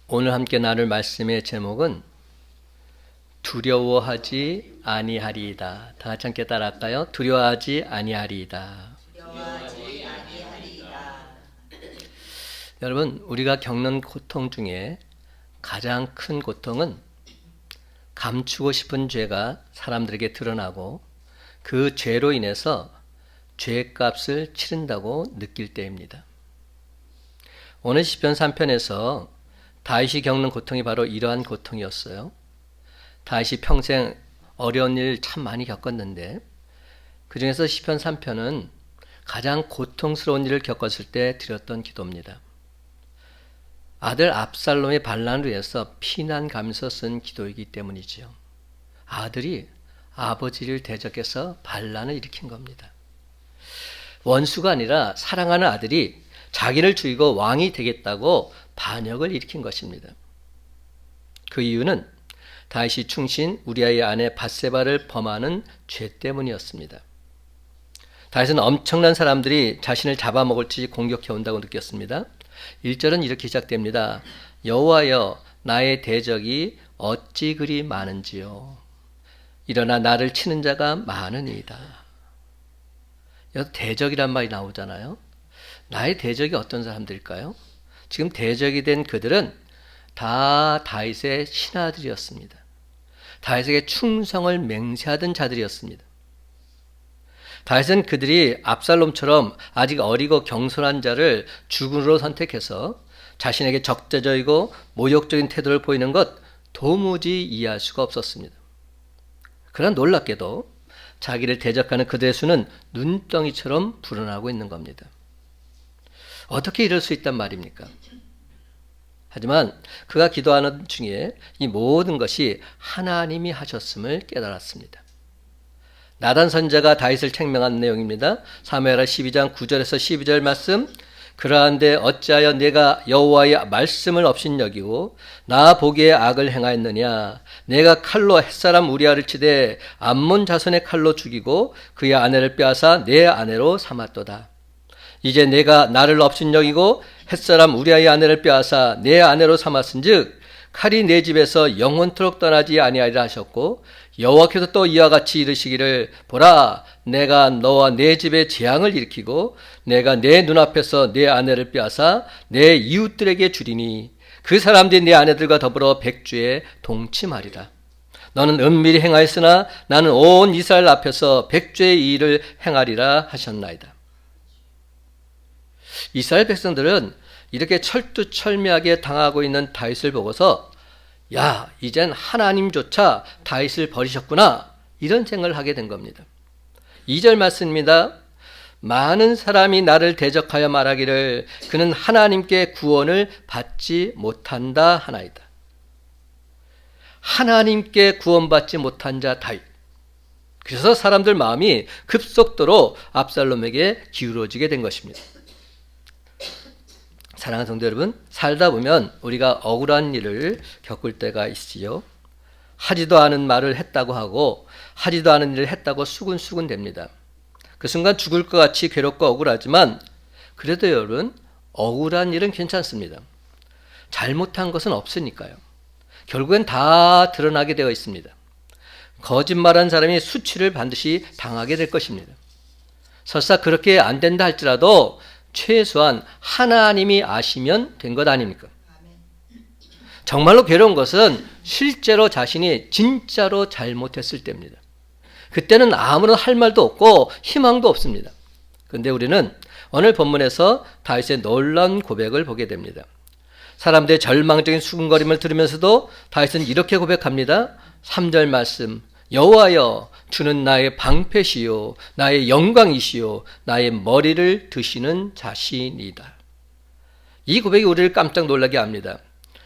오늘 함께 나눌 말씀의 제목은 두려워하지 아니하리이다. 다 같이 함께 따라할까요? 두려워하지 아니하리이다. 여러분, 우리가 겪는 고통 중에 가장 큰 고통은 감추고 싶은 죄가 사람들에게 드러나고 그 죄로 인해서 죄값을 치른다고 느낄 때입니다. 오늘 시편 3편에서 다윗이 겪는 고통이 바로 이러한 고통이었어요. 다윗이 평생 어려운 일 참 많이 겪었는데 그 중에서 시편 3편은 가장 고통스러운 일을 겪었을 때 드렸던 기도입니다. 아들 압살롬의 반란을 위해서 피난가면서 쓴 기도이기 때문이지요. 아들이 아버지를 대적해서 반란을 일으킨 겁니다. 원수가 아니라 사랑하는 아들이 자기를 죽이고 왕이 되겠다고 반역을 일으킨 것입니다. 그 이유는 다윗이 충신 우리아의 아내 밧세바를 범하는 죄 때문이었습니다. 다윗은 엄청난 사람들이 자신을 잡아먹을지 공격해 온다고 느꼈습니다. 1절은 이렇게 시작됩니다. 여호와여 나의 대적이 어찌 그리 많은지요. 일어나 나를 치는 자가 많으니이다. 여기 대적이란 말이 나오잖아요. 나의 대적이 어떤 사람들일까요? 지금 대적이 된 그들은 다 다윗의 신하들이었습니다. 다윗에게 충성을 맹세하던 자들이었습니다. 다윗은 그들이 압살롬처럼 아직 어리고 경솔한 자를 주군으로 선택해서 자신에게 적대적이고 모욕적인 태도를 보이는 것 도무지 이해할 수가 없었습니다. 그러나 놀랍게도 자기를 대적하는 그들의 수는 눈덩이처럼 불어나고 있는 겁니다. 어떻게 이럴 수 있단 말입니까? 하지만 그가 기도하는 중에 이 모든 것이 하나님이 하셨음을 깨달았습니다. 나단 선지자가 다윗을 책명한 내용입니다. 사무엘하 12장 9절에서 12절 말씀. 그러한데 어찌하여 내가 여호와의 말씀을 업신여기고 나 보기에 악을 행하였느냐. 내가 칼로 햇사람 우리아를 치되 암몬 자손의 칼로 죽이고 그의 아내를 빼앗아 내 아내로 삼았도다. 이제 내가 나를 업신여기고 햇사람 우리아의 아내를 빼앗아 내 아내로 삼았은즉 칼이 내 집에서 영원토록 떠나지 아니하리라 하셨고 여호와께서 또 이와 같이 이르시기를 보라 내가 너와 내 집에 재앙을 일으키고 내가 내 눈앞에서 내 아내를 빼앗아 내 이웃들에게 주리니 그 사람들이 내 아내들과 더불어 백주에 동침하리라. 너는 은밀히 행하였으나 나는 온 이스라엘 앞에서 백주의 이 일을 행하리라 하셨나이다. 이스라엘 백성들은 이렇게 철두철미하게 당하고 있는 다윗을 보고서 야, 이젠 하나님조차 다윗을 버리셨구나 이런 생각을 하게 된 겁니다. 2절 말씀입니다. 많은 사람이 나를 대적하여 말하기를 그는 하나님께 구원을 받지 못한다 하나이다. 하나님께 구원받지 못한 자 다윗. 그래서 사람들 마음이 급속도로 압살롬에게 기울어지게 된 것입니다. 사랑하는 성도 여러분, 살다 보면 우리가 억울한 일을 겪을 때가 있지요. 하지도 않은 말을 했다고 하고 하지도 않은 일을 했다고 수군수군 됩니다. 그 순간 죽을 것 같이 괴롭고 억울하지만 그래도 여러분 억울한 일은 괜찮습니다. 잘못한 것은 없으니까요. 결국엔 다 드러나게 되어 있습니다. 거짓말한 사람이 수치를 반드시 당하게 될 것입니다. 설사 그렇게 안 된다 할지라도 최소한 하나님이 아시면 된 것 아닙니까? 정말로 괴로운 것은 실제로 자신이 진짜로 잘못했을 때입니다. 그때는 아무런 할 말도 없고 희망도 없습니다. 그런데 우리는 오늘 본문에서 다윗의 놀라운 고백을 보게 됩니다. 사람들의 절망적인 수군거림을 들으면서도 다윗은 이렇게 고백합니다. 3절 말씀. 여호와여 주는 나의 방패시요 나의 영광이시요 나의 머리를 드시는 자신이다. 이 고백이 우리를 깜짝 놀라게 합니다.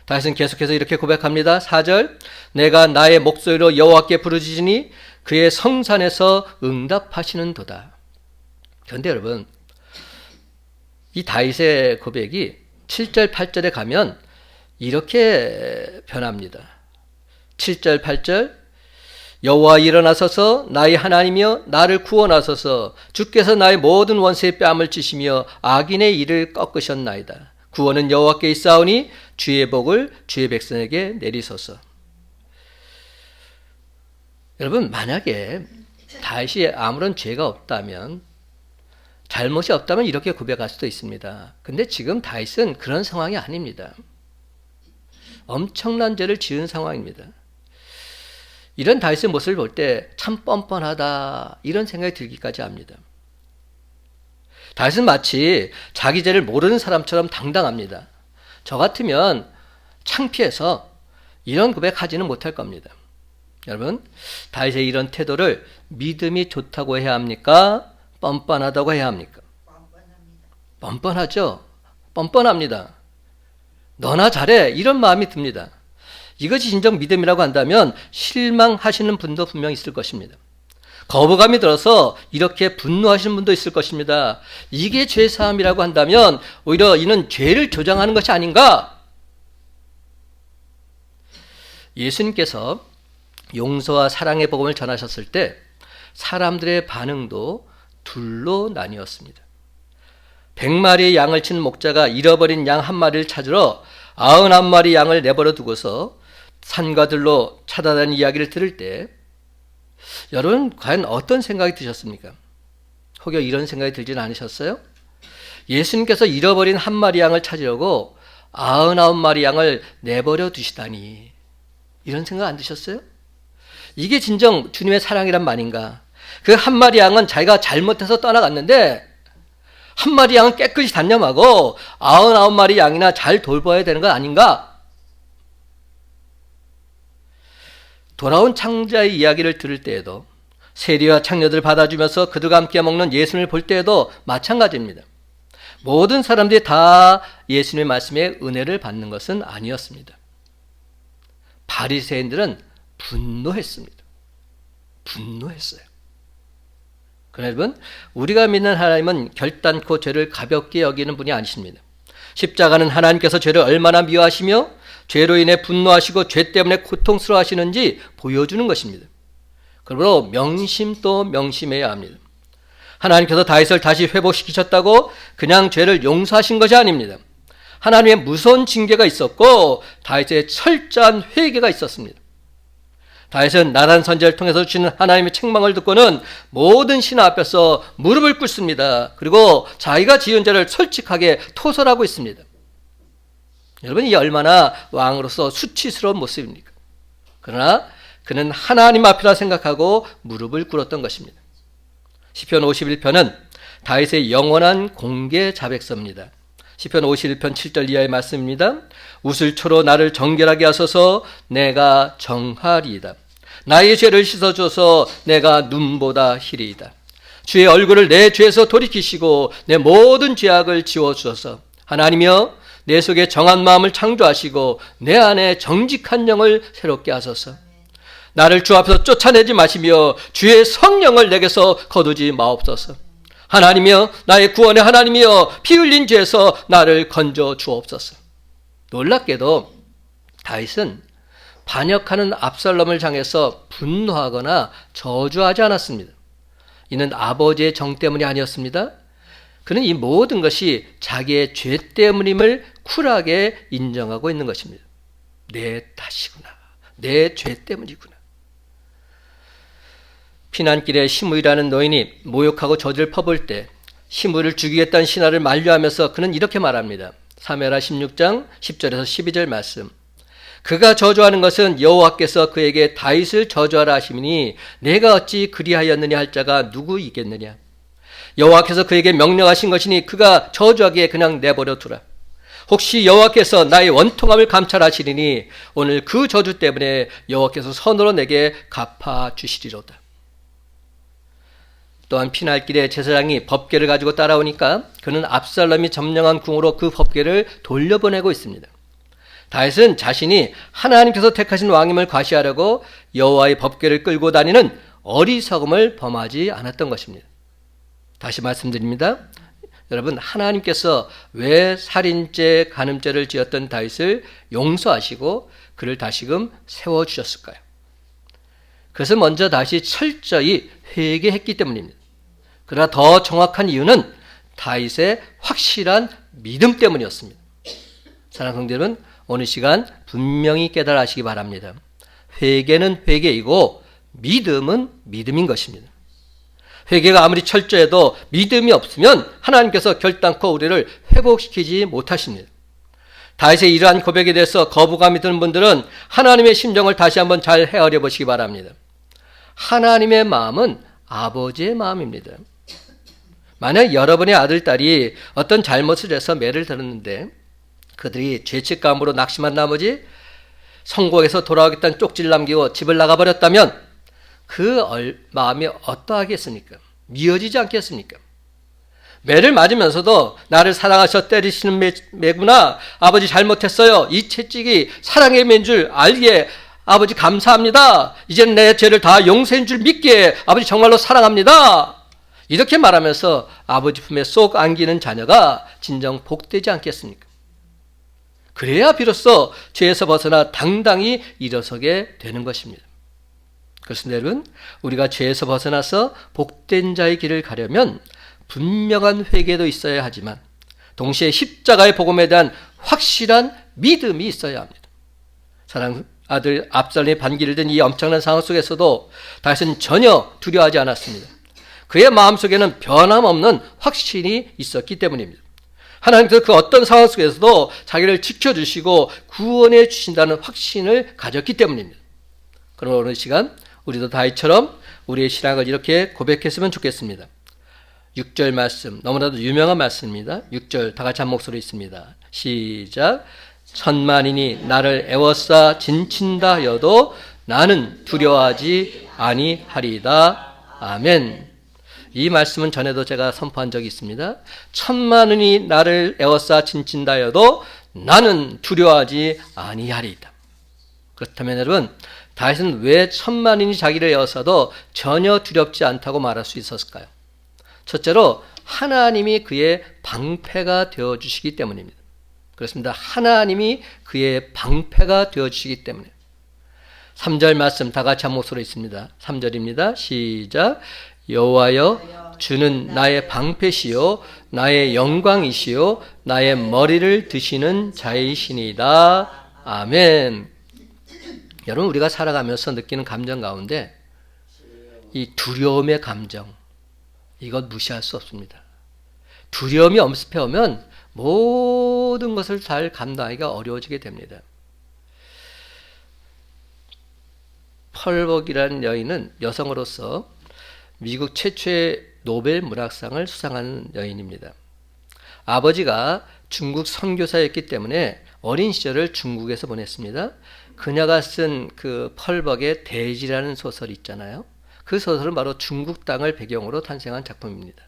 다윗은 계속해서 이렇게 고백합니다. 4절 내가 나의 목소리로 여호와께 부르짖으니 그의 성산에서 응답하시는 도다. 그런데 여러분 이 다윗의 고백이 7절 8절에 가면 이렇게 변합니다. 7절 8절 여호와 일어나소서 나의 하나님이여 나를 구원하소서 주께서 나의 모든 원수의 뺨을 찌시며 악인의 일을 꺾으셨나이다. 구원은 여호와께 있사오니 주의 복을 주의 백성에게 내리소서. 여러분, 만약에 다윗이 아무런 죄가 없다면, 잘못이 없다면 이렇게 고백할 수도 있습니다. 근데 지금 다윗은 그런 상황이 아닙니다. 엄청난 죄를 지은 상황입니다. 이런 다윗의 모습을 볼 때 참 뻔뻔하다 이런 생각이 들기까지 합니다. 다윗은 마치 자기 죄를 모르는 사람처럼 당당합니다. 저 같으면 창피해서 이런 고백하지는 못할 겁니다. 여러분, 다윗의 이런 태도를 믿음이 좋다고 해야 합니까? 뻔뻔하다고 해야 합니까? 뻔뻔하죠. 뻔뻔합니다. 너나 잘해 이런 마음이 듭니다. 이것이 진정 믿음이라고 한다면 실망하시는 분도 분명 있을 것입니다. 거부감이 들어서 이렇게 분노하시는 분도 있을 것입니다. 이게 죄사함이라고 한다면 오히려 이는 죄를 조장하는 것이 아닌가? 예수님께서 용서와 사랑의 복음을 전하셨을 때 사람들의 반응도 둘로 나뉘었습니다. 100마리의 양을 친 목자가 잃어버린 양 한 마리를 찾으러 99마리 양을 내버려 두고서 산과 들로 찾아다니는 이야기를 들을 때 여러분 과연 어떤 생각이 드셨습니까? 혹여 이런 생각이 들지는 않으셨어요? 예수님께서 잃어버린 한 마리 양을 찾으려고 99마리 양을 내버려 두시다니 이런 생각 안 드셨어요? 이게 진정 주님의 사랑이란 말인가? 그 한 마리 양은 자기가 잘못해서 떠나갔는데 한 마리 양은 깨끗이 단념하고 99마리 양이나 잘 돌봐야 되는 건 아닌가? 돌아온 창자의 이야기를 들을 때에도 세리와 창녀들 받아주면서 그들과 함께 먹는 예수님을 볼 때에도 마찬가지입니다. 모든 사람들이 다 예수님의 말씀에 은혜를 받는 것은 아니었습니다. 바리새인들은 분노했습니다. 분노했어요. 그러나 여러분, 우리가 믿는 하나님은 결단코 죄를 가볍게 여기는 분이 아니십니다. 십자가는 하나님께서 죄를 얼마나 미워하시며 죄로 인해 분노하시고 죄 때문에 고통스러워하시는지 보여주는 것입니다. 그러므로 명심 또 명심해야 합니다. 하나님께서 다윗을 다시 회복시키셨다고 그냥 죄를 용서하신 것이 아닙니다. 하나님의 무서운 징계가 있었고 다윗의 철저한 회개가 있었습니다. 다윗은 나단 선지자를 통해서 주시는 하나님의 책망을 듣고는 모든 신하 앞에서 무릎을 꿇습니다. 그리고 자기가 지은 죄를 솔직하게 토설하고 있습니다. 여러분, 이 얼마나 왕으로서 수치스러운 모습입니까? 그러나 그는 하나님 앞이라 생각하고 무릎을 꿇었던 것입니다. 시편 51편은 다윗의 영원한 공개 자백서입니다. 시편 51편 7절 이하의 말씀입니다. 우슬초로 나를 정결하게 하소서 내가 정하리이다. 나의 죄를 씻어줘서 내가 눈보다 희리이다. 주의 얼굴을 내 죄에서 돌이키시고 내 모든 죄악을 지워주소서. 하나님이여 내 속에 정한 마음을 창조하시고 내 안에 정직한 영을 새롭게 하소서. 나를 주 앞에서 쫓아내지 마시며 주의 성령을 내게서 거두지 마옵소서. 하나님이여 나의 구원의 하나님이여 피 흘린 죄에서 나를 건져 주옵소서. 놀랍게도 다윗은 반역하는 압살롬을 향해서 분노하거나 저주하지 않았습니다. 이는 아버지의 정 때문이 아니었습니다. 그는 이 모든 것이 자기의 죄 때문임을 쿨하게 인정하고 있는 것입니다. 내 탓이구나. 내 죄 때문이구나. 피난길에 시므이라는 노인이 모욕하고 저주를 퍼볼 때 시므이를 죽이겠다는 신하를 만류하면서 그는 이렇게 말합니다. 사무엘하 16장 10절에서 12절 말씀. 그가 저주하는 것은 여호와께서 그에게 다윗을 저주하라 하시니 내가 어찌 그리하였느냐 할 자가 누구 있겠느냐. 여호와께서 그에게 명령하신 것이니 그가 저주하기에 그냥 내버려 두라. 혹시 여호와께서 나의 원통함을 감찰하시리니 오늘 그 저주 때문에 여호와께서 선으로 내게 갚아주시리로다. 또한 피날길에 제사장이 법궤를 가지고 따라오니까 그는 압살롬이 점령한 궁으로 그 법궤를 돌려보내고 있습니다. 다윗은 자신이 하나님께서 택하신 왕임을 과시하려고 여호와의 법궤를 끌고 다니는 어리석음을 범하지 않았던 것입니다. 다시 말씀드립니다. 여러분, 하나님께서 왜 살인죄, 간음죄를 지었던 다윗을 용서하시고 그를 다시금 세워주셨을까요? 그것은 먼저 다시 철저히 회개했기 때문입니다. 그러나 더 정확한 이유는 다윗의 확실한 믿음 때문이었습니다. 사랑하는 성도 여러분, 오늘 시간 분명히 깨달아 하시기 바랍니다. 회개는 회개이고 믿음은 믿음인 것입니다. 회개가 아무리 철저해도 믿음이 없으면 하나님께서 결단코 우리를 회복시키지 못하십니다. 다윗의 이러한 고백에 대해서 거부감이 드는 분들은 하나님의 심정을 다시 한번 잘 헤아려 보시기 바랍니다. 하나님의 마음은 아버지의 마음입니다. 만약 여러분의 아들, 딸이 어떤 잘못을 해서 매를 들었는데 그들이 죄책감으로 낙심한 나머지 성공에서 돌아오겠다는 쪽지를 남기고 집을 나가버렸다면 그 마음이 어떠하겠습니까? 미어지지 않겠습니까? 매를 맞으면서도 나를 사랑하셔 때리시는 매구나, 아버지 잘못했어요, 이 채찍이 사랑의 매인 줄 알기에 아버지 감사합니다, 이제는 내 죄를 다 용서인 줄 믿기에 아버지 정말로 사랑합니다, 이렇게 말하면서 아버지 품에 쏙 안기는 자녀가 진정 복되지 않겠습니까? 그래야 비로소 죄에서 벗어나 당당히 일어서게 되는 것입니다. 그렇습니다, 여러분. 우리가 죄에서 벗어나서 복된 자의 길을 가려면 분명한 회개도 있어야 하지만 동시에 십자가의 복음에 대한 확실한 믿음이 있어야 합니다. 사랑하는 아들 압살롬이 반기를 든 이 엄청난 상황 속에서도 다윗은 전혀 두려워하지 않았습니다. 그의 마음속에는 변함없는 확신이 있었기 때문입니다. 하나님께서 그 어떤 상황 속에서도 자기를 지켜주시고 구원해 주신다는 확신을 가졌기 때문입니다. 그럼 오늘 시간 우리도 다윗처럼 우리의 신앙을 이렇게 고백했으면 좋겠습니다. 6절 말씀, 너무나도 유명한 말씀입니다. 6절 다 같이 한 목소리 있습니다. 시작. 천만인이 나를 애워싸 진친다 하여도 나는 두려워하지 아니하리이다. 아멘. 이 말씀은 전에도 제가 선포한 적이 있습니다. 천만인이 나를 애워싸 진친다 하여도 나는 두려워하지 아니하리이다. 그렇다면 여러분, 다윗은 왜 천만인이 자기를 에워싸도 전혀 두렵지 않다고 말할 수 있었을까요? 첫째로 하나님이 그의 방패가 되어주시기 때문입니다. 그렇습니다. 하나님이 그의 방패가 되어주시기 때문에. 3절 말씀 다 같이 한 목소리 있습니다. 3절입니다. 시작. 여호와여 주는 나의 방패시요 나의 영광이시요 나의 머리를 드시는 자이시니이다. 아멘. 여러분, 우리가 살아가면서 느끼는 감정 가운데 이 두려움의 감정, 이것 무시할 수 없습니다. 두려움이 엄습해 오면 모든 것을 잘 감당하기가 어려워지게 됩니다. 펄벅이라는 여인은 여성으로서 미국 최초의 노벨 문학상을 수상한 여인입니다. 아버지가 중국 선교사였기 때문에 어린 시절을 중국에서 보냈습니다. 그녀가 쓴 그 펄벅의 대지라는 소설이 있잖아요. 그 소설은 바로 중국 땅을 배경으로 탄생한 작품입니다.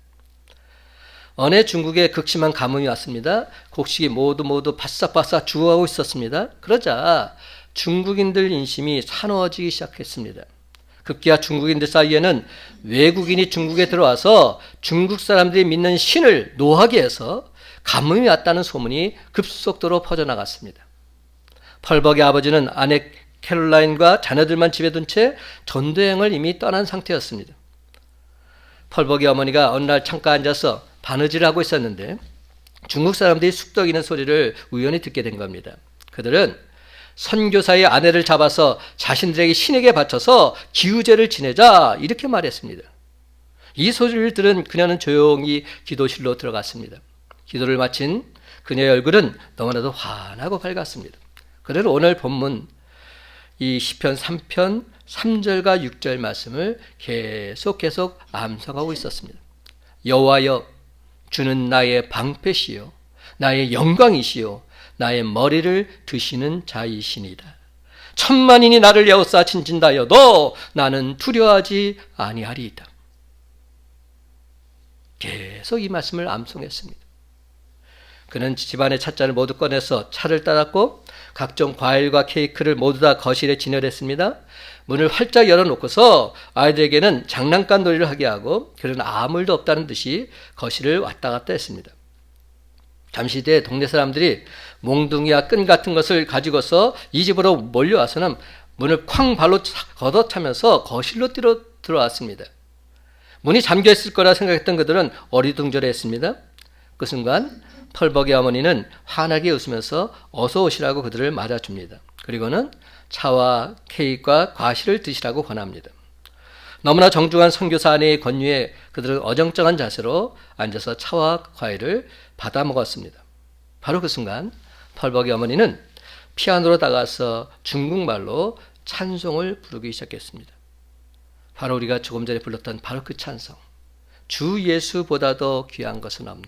어느 중국에 극심한 가뭄이 왔습니다. 곡식이 모두 바싹바싹 죽어가고 있었습니다. 그러자 중국인들 인심이 사나워지기 시작했습니다. 급기야 중국인들 사이에는 외국인이 중국에 들어와서 중국 사람들이 믿는 신을 노하게 해서 가뭄이 왔다는 소문이 급속도로 퍼져나갔습니다. 펄벅의 아버지는 아내 캐롤라인과 자녀들만 집에 둔 채 전도여행을 이미 떠난 상태였습니다. 펄벅의 어머니가 어느 날 창가에 앉아서 바느질을 하고 있었는데 중국 사람들이 쑥덕이는 소리를 우연히 듣게 된 겁니다. 그들은 선교사의 아내를 잡아서 자신들에게 신에게 바쳐서 기우제를 지내자 이렇게 말했습니다. 이 소리를 들은 그녀는 조용히 기도실로 들어갔습니다. 기도를 마친 그녀의 얼굴은 너무나도 환하고 밝았습니다. 그래서 오늘 본문 이 시편 3편 3절과 6절 말씀을 계속 암송하고 있었습니다. 여호와여 주는 나의 방패시요 나의 영광이시요 나의 머리를 드시는 자이시니이다. 천만인이 나를 에워싸 진친다 하여도 나는 두려워하지 아니하리이다. 계속 이 말씀을 암송했습니다. 그는 집안의 찻잔을 모두 꺼내서 차를 따랐고 각종 과일과 케이크를 모두 다 거실에 진열했습니다. 문을 활짝 열어놓고서 아이들에게는 장난감 놀이를 하게 하고 그는 아무 일도 없다는 듯이 거실을 왔다 갔다 했습니다. 잠시 뒤에 동네 사람들이 몽둥이와 끈 같은 것을 가지고서 이 집으로 몰려와서는 문을 쾅 발로 걷어차면서 거실로 들어왔습니다. 문이 잠겨있을 거라 생각했던 그들은 어리둥절했습니다. 그 순간 펄벅이 어머니는 환하게 웃으면서 어서 오시라고 그들을 맞아줍니다. 그리고는 차와 케이크와 과실을 드시라고 권합니다. 너무나 정중한 선교사 아내의 권유에 그들은 어정쩡한 자세로 앉아서 차와 과일을 받아 먹었습니다. 바로 그 순간 펄벅이 어머니는 피아노로 다가서 중국말로 찬송을 부르기 시작했습니다. 바로 우리가 조금 전에 불렀던 바로 그 찬송. 주 예수보다 더 귀한 것은 없네.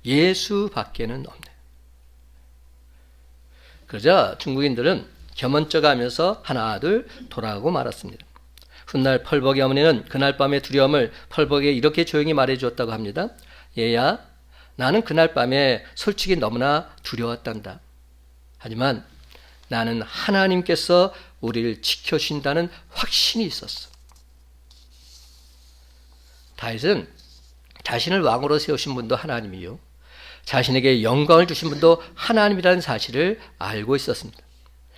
예수 밖에는 없네. 그러자 중국인들은 겸언쩍하면서 하나 둘 돌아가고 말았습니다. 훗날 펄벅이 어머니는 그날 밤의 두려움을 펄벅이에 이렇게 조용히 말해주었다고 합니다. 얘야, 나는 그날 밤에 솔직히 너무나 두려웠단다. 하지만 나는 하나님께서 우리를 지켜주신다는 확신이 있었어. 다윗은 자신을 왕으로 세우신 분도 하나님이요, 자신에게 영광을 주신 분도 하나님이라는 사실을 알고 있었습니다.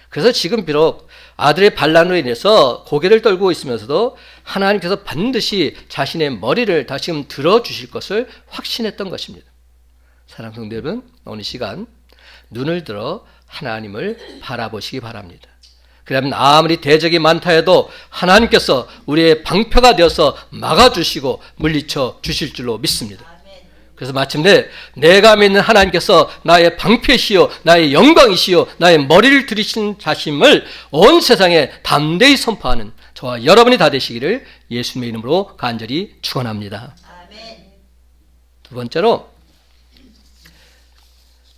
그래서 지금 비록 아들의 반란으로 인해서 고개를 떨고 있으면서도 하나님께서 반드시 자신의 머리를 다시금 들어주실 것을 확신했던 것입니다. 사랑하는 성도 여러분, 오늘 시간 눈을 들어 하나님을 바라보시기 바랍니다. 그러면 아무리 대적이 많다 해도 하나님께서 우리의 방패가 되어서 막아주시고 물리쳐 주실 줄로 믿습니다. 그래서 마침내 내가 믿는 하나님께서 나의 방패시요 나의 영광이시요 나의 머리를 들이신 자심을 온 세상에 담대히 선포하는 저와 여러분이 다 되시기를 예수님의 이름으로 간절히 축원합니다. 두 번째로,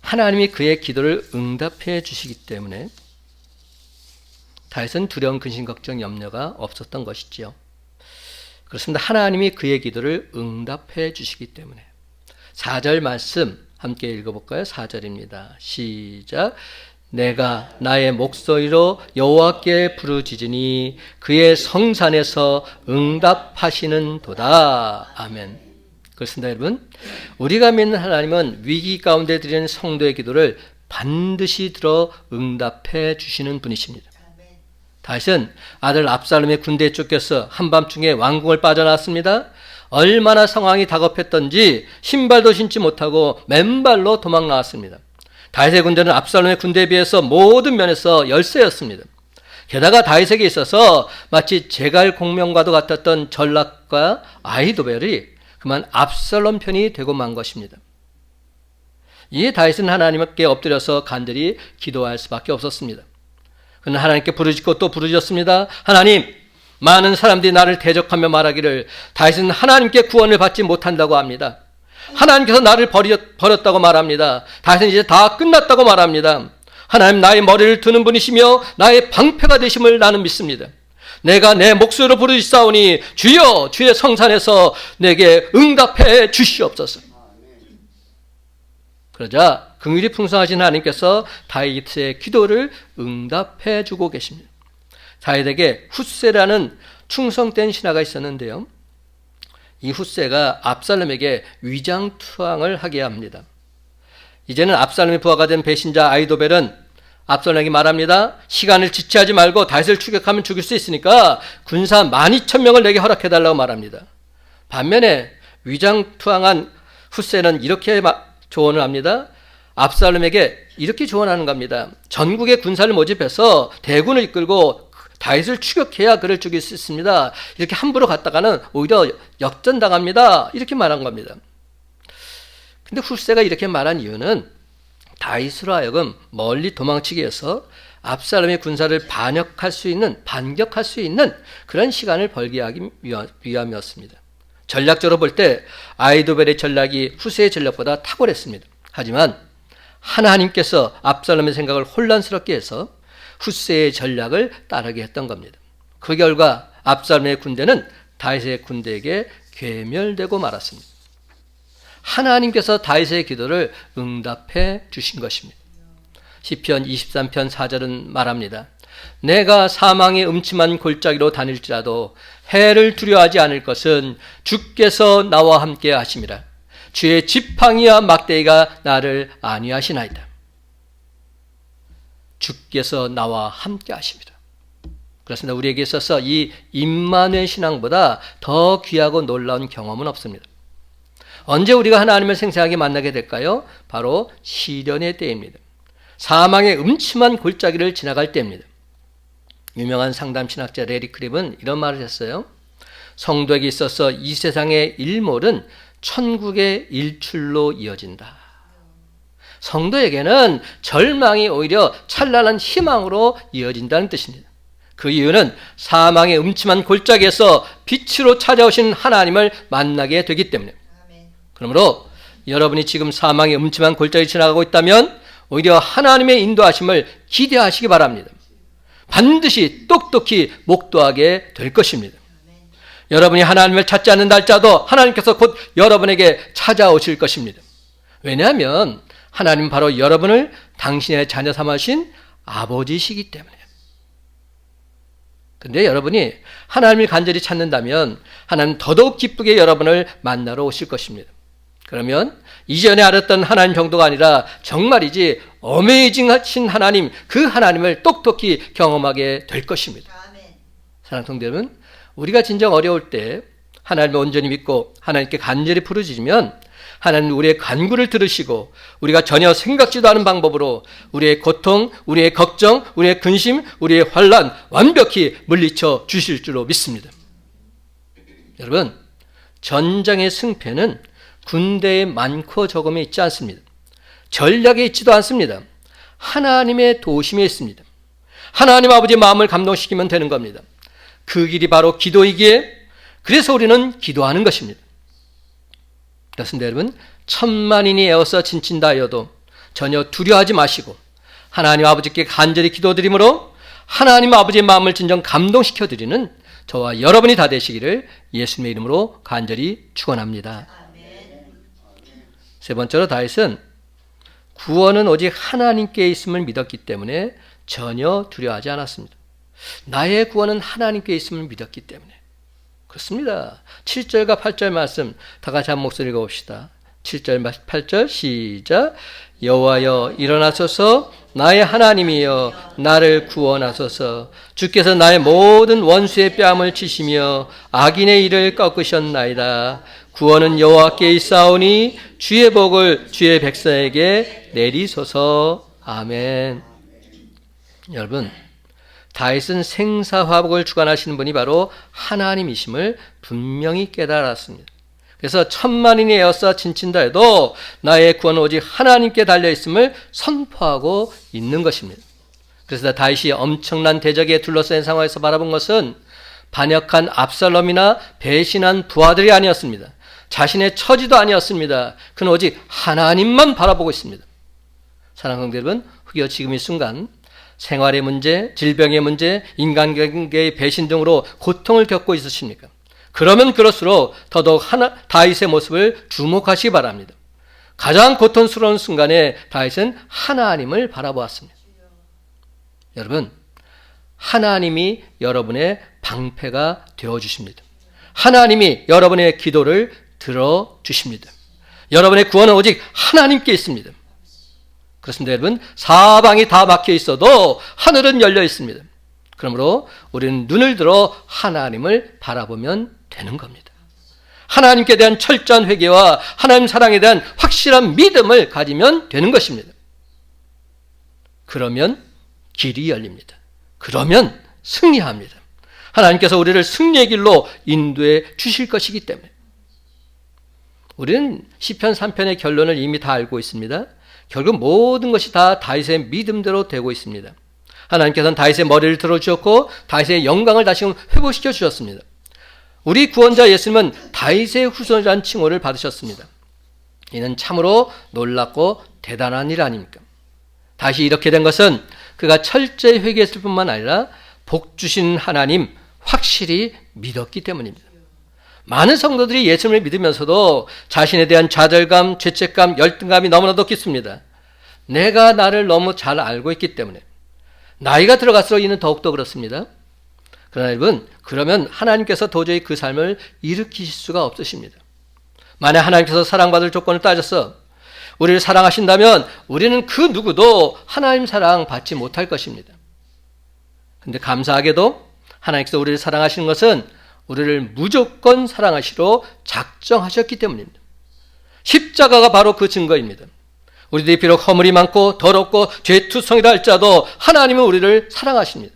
하나님이 그의 기도를 응답해 주시기 때문에 다윗은 두려움, 근심, 걱정, 염려가 없었던 것이지요. 그렇습니다. 하나님이 그의 기도를 응답해 주시기 때문에. 4절 말씀 함께 읽어볼까요? 4절입니다. 시작. 내가 나의 목소리로 여호와께 부르짖으니 그의 성산에서 응답하시는 도다. 아멘. 그렇습니다, 여러분. 우리가 믿는 하나님은 위기 가운데 드리는 성도의 기도를 반드시 들어 응답해 주시는 분이십니다. 다윗은 아들 압살롬의 군대에 쫓겨서 한밤중에 왕궁을 빠져나왔습니다. 얼마나 상황이 다급했던지 신발도 신지 못하고 맨발로 도망 나왔습니다. 다윗의 군대는 압살롬의 군대에 비해서 모든 면에서 열세였습니다. 게다가 다윗에게 있어서 마치 제갈 공명과도 같았던 전략가 아히도벨이 그만 압살롬 편이 되고 만 것입니다. 이에 다윗은 하나님께 엎드려서 간절히 기도할 수밖에 없었습니다. 그는 하나님께 부르짖고 또 부르짖었습니다. 하나님, 많은 사람들이 나를 대적하며 말하기를 다윗은 하나님께 구원을 받지 못한다고 합니다. 하나님께서 나를 버렸다고 말합니다. 다윗은 이제 다 끝났다고 말합니다. 하나님, 나의 머리를 드는 분이시며 나의 방패가 되심을 나는 믿습니다. 내가 내 목소리로 부르짖사오니 주여, 주의 성산에서 내게 응답해 주시옵소서. 그러자 긍휼이 풍성하신 하나님께서 다윗의 기도를 응답해 주고 계십니다. 다윗에게 훗세라는 충성된 신하가 있었는데요, 이 훗세가 압살롬에게 위장투항을 하게 합니다. 이제는 압살롬의 부하가 된 배신자 아히도벨은 압살롬에게 말합니다. 시간을 지체하지 말고 다윗을 추격하면 죽일 수 있으니까 군사 12,000명을 내게 허락해달라고 말합니다. 반면에 위장투항한 훗세는 이렇게 조언을 합니다. 압살롬에게 이렇게 조언하는 겁니다. 전국의 군사를 모집해서 대군을 이끌고 다윗을 추격해야 그를 죽일 수 있습니다. 이렇게 함부로 갔다가는 오히려 역전당합니다. 이렇게 말한 겁니다. 근데 훗세가 이렇게 말한 이유는 다윗으로 하여금 멀리 도망치게 해서 압살롬의 군사를 반격할 수 있는 그런 시간을 벌게 하기 위함이었습니다. 전략적으로 볼 때 아히도벨의 전략이 훗세의 전략보다 탁월했습니다. 하지만 하나님께서 압살롬의 생각을 혼란스럽게 해서 훗세의 전략을 따르게 했던 겁니다. 그 결과 압살롬의 군대는 다윗의 군대에게 괴멸되고 말았습니다. 하나님께서 다윗의 기도를 응답해 주신 것입니다. 시편 23편 4절은 말합니다. 내가 사망의 음침한 골짜기로 다닐지라도 해를 두려워하지 않을 것은 주께서 나와 함께 하심이라. 주의 지팡이와 막대기가 나를 안위하시나이다. 주께서 나와 함께 하십니다. 그렇습니다. 우리에게 있어서 이 임마누엘 신앙보다 더 귀하고 놀라운 경험은 없습니다. 언제 우리가 하나님을 생생하게 만나게 될까요? 바로 시련의 때입니다. 사망의 음침한 골짜기를 지나갈 때입니다. 유명한 상담신학자 레리 크립은 이런 말을 했어요. 성도에게 있어서 이 세상의 일몰은 천국의 일출로 이어진다. 성도에게는 절망이 오히려 찬란한 희망으로 이어진다는 뜻입니다. 그 이유는 사망의 음침한 골짜기에서 빛으로 찾아오신 하나님을 만나게 되기 때문에. 그러므로 여러분이 지금 사망의 음침한 골짜기 지나가고 있다면 오히려 하나님의 인도하심을 기대하시기 바랍니다. 반드시 똑똑히 목도하게 될 것입니다. 여러분이 하나님을 찾지 않는 날짜도 하나님께서 곧 여러분에게 찾아오실 것입니다. 왜냐하면 하나님은 바로 여러분을 당신의 자녀 삼으신 아버지시기 때문에. 근데 여러분이 하나님을 간절히 찾는다면 하나님은 더더욱 기쁘게 여러분을 만나러 오실 것입니다. 그러면 이전에 알았던 하나님 정도가 아니라 정말이지 어메이징하신 하나님, 그 하나님을 똑똑히 경험하게 될 것입니다. 사랑하는 성도 여러분, 우리가 진정 어려울 때 하나님을 온전히 믿고 하나님께 간절히 부르짖으면 하나님 우리의 간구를 들으시고 우리가 전혀 생각지도 않은 방법으로 우리의 고통, 우리의 걱정, 우리의 근심, 우리의 환난 완벽히 물리쳐 주실 줄로 믿습니다. 여러분, 전장의 승패는 군대에 많고 적음에 있지 않습니다. 전략에 있지도 않습니다. 하나님의 도심에 있습니다. 하나님 아버지의 마음을 감동시키면 되는 겁니다. 그 길이 바로 기도이기에 그래서 우리는 기도하는 것입니다. 그렇습니다. 여러분, 천만인이 에워싸 진친다 하여도 전혀 두려워하지 마시고 하나님 아버지께 간절히 기도드림으로 하나님 아버지의 마음을 진정 감동시켜드리는 저와 여러분이 다 되시기를 예수님의 이름으로 간절히 축원합니다. 세 번째로 다윗은 구원은 오직 하나님께 있음을 믿었기 때문에 전혀 두려워하지 않았습니다. 나의 구원은 하나님께 있음을 믿었기 때문에. 그렇습니다. 7절과 8절 말씀 다 같이 한 목소리 읽어봅시다. 7절 8절 시작. 여호와여 일어나소서, 나의 하나님이여 나를 구원하소서. 주께서 나의 모든 원수의 뺨을 치시며 악인의 일을 꺾으셨나이다. 구원은 여호와께 있사오니 주의 복을 주의 백성에게 내리소서. 아멘. 여러분, 다윗은 생사화복을 주관하시는 분이 바로 하나님이심을 분명히 깨달았습니다. 그래서 천만인이 에워싸 진친다 해도 나의 구원은 오직 하나님께 달려있음을 선포하고 있는 것입니다. 그래서 다윗이 엄청난 대적에 둘러싸인 상황에서 바라본 것은 반역한 압살롬이나 배신한 부하들이 아니었습니다. 자신의 처지도 아니었습니다. 그는 오직 하나님만 바라보고 있습니다. 사랑하는 여러분, 흑여 지금 이 순간 생활의 문제, 질병의 문제, 인간관계의 배신 등으로 고통을 겪고 있으십니까? 그러면 그럴수록 더더욱 다윗의 모습을 주목하시기 바랍니다. 가장 고통스러운 순간에 다윗은 하나님을 바라보았습니다. 여러분, 하나님이 여러분의 방패가 되어주십니다. 하나님이 여러분의 기도를 들어주십니다. 여러분의 구원은 오직 하나님께 있습니다. 그렇습니다. 여러분, 사방이 다 막혀 있어도 하늘은 열려 있습니다. 그러므로 우리는 눈을 들어 하나님을 바라보면 되는 겁니다. 하나님께 대한 철저한 회개와 하나님 사랑에 대한 확실한 믿음을 가지면 되는 것입니다. 그러면 길이 열립니다. 그러면 승리합니다. 하나님께서 우리를 승리의 길로 인도해 주실 것이기 때문에. 우리는 시편 3편의 결론을 이미 다 알고 있습니다. 결국 모든 것이 다 다윗의 믿음대로 되고 있습니다. 하나님께서는 다윗의 머리를 들어주셨고 다윗의 영광을 다시금 회복시켜 주셨습니다. 우리 구원자 예수님은 다윗의 후손이라는 칭호를 받으셨습니다. 이는 참으로 놀랍고 대단한 일 아닙니까? 다시 이렇게 된 것은 그가 철저히 회개했을 뿐만 아니라 복 주신 하나님 확실히 믿었기 때문입니다. 많은 성도들이 예수님을 믿으면서도 자신에 대한 좌절감, 죄책감, 열등감이 너무나도 깊습니다. 내가 나를 너무 잘 알고 있기 때문에. 나이가 들어갈수록 이는 더욱더 그렇습니다. 그러나 여러분, 그러면 하나님께서 도저히 그 삶을 일으키실 수가 없으십니다. 만약 하나님께서 사랑받을 조건을 따져서 우리를 사랑하신다면 우리는 그 누구도 하나님 사랑 받지 못할 것입니다. 그런데 감사하게도 하나님께서 우리를 사랑하시는 것은 우리를 무조건 사랑하시러 작정하셨기 때문입니다. 십자가가 바로 그 증거입니다. 우리들이 비록 허물이 많고 더럽고 죄투성이라 할지라도 하나님은 우리를 사랑하십니다.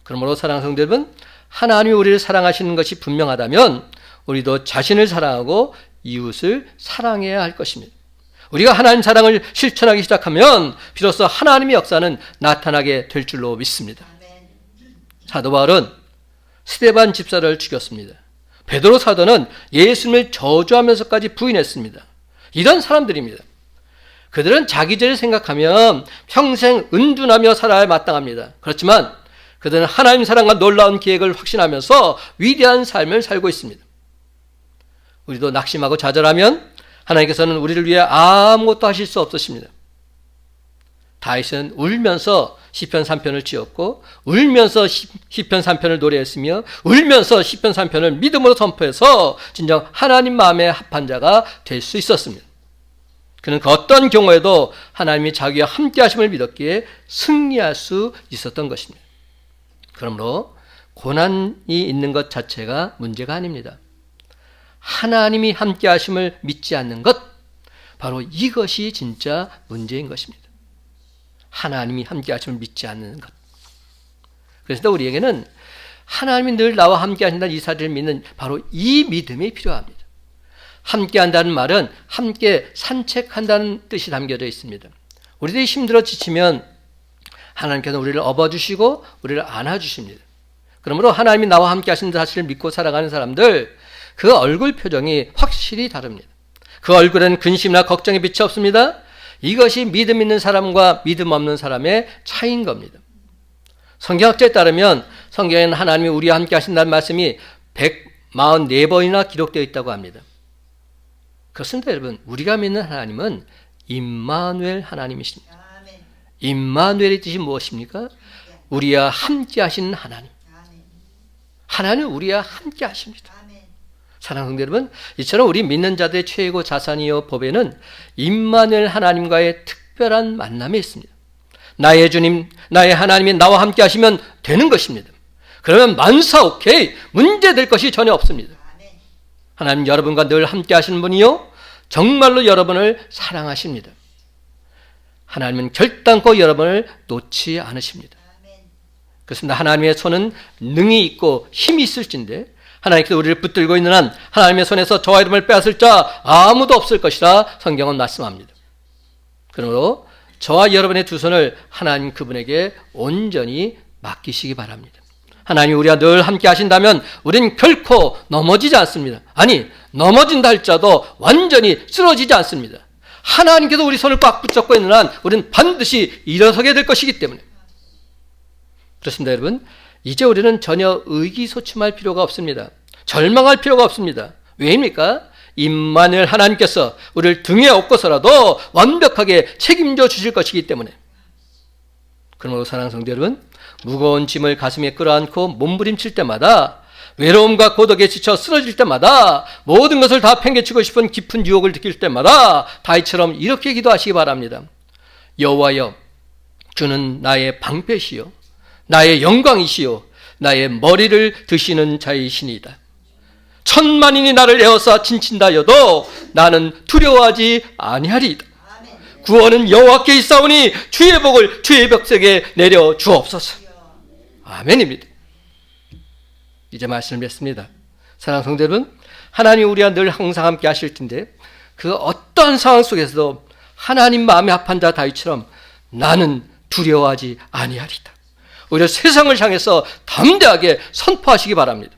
그러므로 사랑하는 성도 여러분, 하나님이 우리를 사랑하시는 것이 분명하다면 우리도 자신을 사랑하고 이웃을 사랑해야 할 것입니다. 우리가 하나님 사랑을 실천하기 시작하면 비로소 하나님의 역사는 나타나게 될 줄로 믿습니다. 사도 바울은 스데반 집사를 죽였습니다. 베드로 사도는 예수님을 저주하면서까지 부인했습니다. 이런 사람들입니다. 그들은 자기 죄를 생각하면 평생 은둔하며 살아야 마땅합니다. 그렇지만 그들은 하나님 사랑과 놀라운 계획을 확신하면서 위대한 삶을 살고 있습니다. 우리도 낙심하고 좌절하면 하나님께서는 우리를 위해 아무것도 하실 수 없으십니다. 다윗은 울면서 시편 3편을 지었고 울면서 시편 3편을 노래했으며 울면서 시편 3편을 믿음으로 선포해서 진정 하나님 마음에 합한 자가 될 수 있었습니다. 그는 그 어떤 경우에도 하나님이 자기와 함께 하심을 믿었기에 승리할 수 있었던 것입니다. 그러므로 고난이 있는 것 자체가 문제가 아닙니다. 하나님이 함께 하심을 믿지 않는 것, 바로 이것이 진짜 문제인 것입니다. 하나님이 함께 하심을 믿지 않는 것. 그래서 우리에게는 하나님이 늘 나와 함께 하신다는 이 사실을 믿는 바로 이 믿음이 필요합니다. 함께 한다는 말은 함께 산책한다는 뜻이 담겨져 있습니다. 우리들이 힘들어 지치면 하나님께서 우리를 업어주시고 우리를 안아주십니다. 그러므로 하나님이 나와 함께 하시는 사실을 믿고 살아가는 사람들, 그 얼굴 표정이 확실히 다릅니다. 그 얼굴에는 근심이나 걱정의 빛이 없습니다. 이것이 믿음 있는 사람과 믿음 없는 사람의 차이인 겁니다. 성경학자에 따르면 성경에는 하나님이 우리와 함께 하신다는 말씀이 144번이나 기록되어 있다고 합니다. 그렇습니다, 여러분. 우리가 믿는 하나님은 임마누엘 하나님이십니다. 임마누엘의 뜻이 무엇입니까? 우리와 함께 하시는 하나님. 하나님은 우리와 함께 하십니다. 사랑하는 성도 여러분, 이처럼 우리 믿는 자들의 최고 자산이요 법에는 임마누엘 하나님과의 특별한 만남이 있습니다. 나의 주님, 나의 하나님이 나와 함께 하시면 되는 것입니다. 그러면 만사 오케이, 문제될 것이 전혀 없습니다. 하나님 여러분과 늘 함께 하시는 분이요 정말로 여러분을 사랑하십니다. 하나님은 결단코 여러분을 놓지 않으십니다. 그렇습니다. 하나님의 손은 능히 있고 힘이 있을진데 하나님께서 우리를 붙들고 있는 한 하나님의 손에서 저와 이름을 빼앗을 자 아무도 없을 것이라 성경은 말씀합니다. 그러므로 저와 여러분의 두 손을 하나님 그분에게 온전히 맡기시기 바랍니다. 하나님이 우리와 늘 함께 하신다면 우리는 결코 넘어지지 않습니다. 아니, 넘어진다 할지라도 완전히 쓰러지지 않습니다. 하나님께서 우리 손을 꽉 붙잡고 있는 한 우리는 반드시 일어서게 될 것이기 때문에. 그렇습니다, 여러분. 이제 우리는 전혀 의기소침할 필요가 없습니다. 절망할 필요가 없습니다. 왜입니까? 임마누엘 하나님께서 우리를 등에 업고서라도 완벽하게 책임져 주실 것이기 때문에. 그러므로 사랑하는 성도 여러분, 무거운 짐을 가슴에 끌어안고 몸부림칠 때마다, 외로움과 고독에 지쳐 쓰러질 때마다, 모든 것을 다 팽개치고 싶은 깊은 유혹을 느낄 때마다 다윗처럼 이렇게 기도하시기 바랍니다. 여호와여, 주는 나의 방패시요 나의 영광이시요 나의 머리를 드시는 자이시니이다. 천만인이 나를 에워싸 친친다 하여도 나는 두려워하지 아니하리이다. 구원은 여호와께 있사오니 주의 복을 주의 벽색에 내려 주옵소서. 아멘입니다. 이제 말씀을 맺습니다. 사랑하는 성도 여러분, 하나님이 우리와 늘 항상 함께 하실 텐데 그 어떤 상황 속에서도 하나님 마음에 합한 자 다윗처럼 나는 두려워하지 아니하리이다. 오히려 세상을 향해서 담대하게 선포하시기 바랍니다.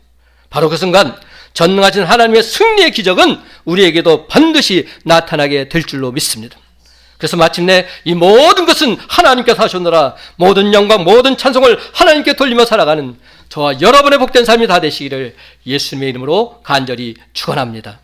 바로 그 순간 전능하신 하나님의 승리의 기적은 우리에게도 반드시 나타나게 될 줄로 믿습니다. 그래서 마침내 이 모든 것은 하나님께서 하셨노라, 모든 영광 모든 찬송을 하나님께 돌리며 살아가는 저와 여러분의 복된 삶이 다 되시기를 예수님의 이름으로 간절히 축원합니다.